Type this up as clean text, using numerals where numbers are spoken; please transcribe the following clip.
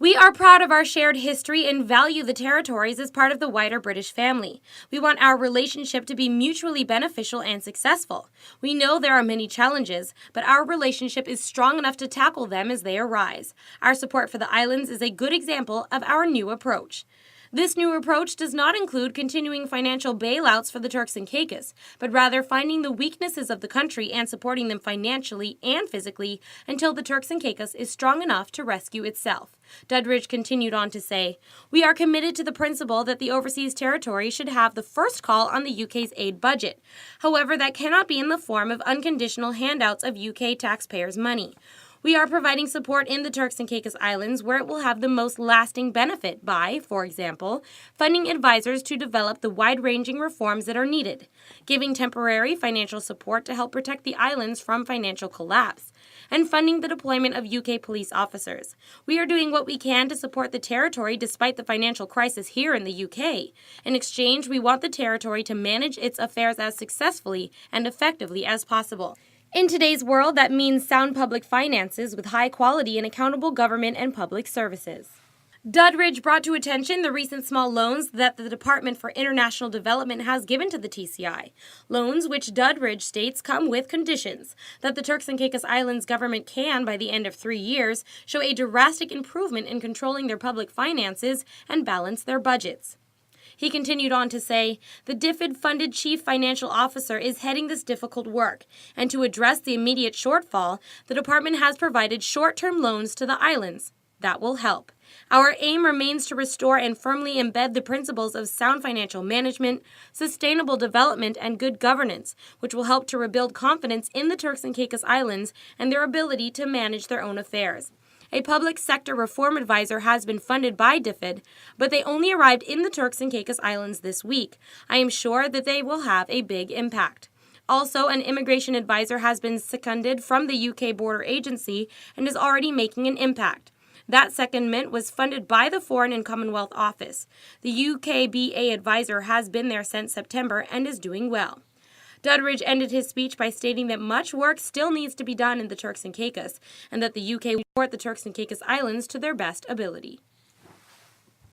We are proud of our shared history and value the territories as part of the wider British family. We want our relationship to be mutually beneficial and successful. We know there are many challenges, but our relationship is strong enough to tackle them as they arise. Our support for the islands is a good example of our new approach. This new approach does not include continuing financial bailouts for the Turks and Caicos, but rather finding the weaknesses of the country and supporting them financially and physically until the Turks and Caicos is strong enough to rescue itself. Duddridge continued on to say, "We are committed to the principle that the overseas territory should have the first call on the UK's aid budget. However, that cannot be in the form of unconditional handouts of UK taxpayers' money. We are providing support in the Turks and Caicos Islands where it will have the most lasting benefit by, for example, funding advisors to develop the wide-ranging reforms that are needed, giving temporary financial support to help protect the islands from financial collapse, and funding the deployment of UK police officers. We are doing what we can to support the territory despite the financial crisis here in the UK. In exchange, we want the territory to manage its affairs as successfully and effectively as possible." In today's world, that means sound public finances with high quality and accountable government and public services. Duddridge brought to attention the recent small loans that the Department for International Development has given to the TCI. Loans which Duddridge states come with conditions that the Turks and Caicos Islands government can, by the end of 3 years, show a drastic improvement in controlling their public finances and balance their budgets. He continued on to say, "The DFID-funded chief financial officer is heading this difficult work, and to address the immediate shortfall, the department has provided short-term loans to the islands. That will help. Our aim remains to restore and firmly embed the principles of sound financial management, sustainable development, and good governance, which will help to rebuild confidence in the Turks and Caicos Islands and their ability to manage their own affairs. A public sector reform advisor has been funded by DFID, but they only arrived in the Turks and Caicos Islands this week. I am sure that they will have a big impact. Also, an immigration advisor has been seconded from the UK Border Agency and is already making an impact. That secondment was funded by the Foreign and Commonwealth Office. The UKBA advisor has been there since September and is doing well." Duddridge ended his speech by stating that much work still needs to be done in the Turks and Caicos, and that the UK will support the Turks and Caicos Islands to their best ability.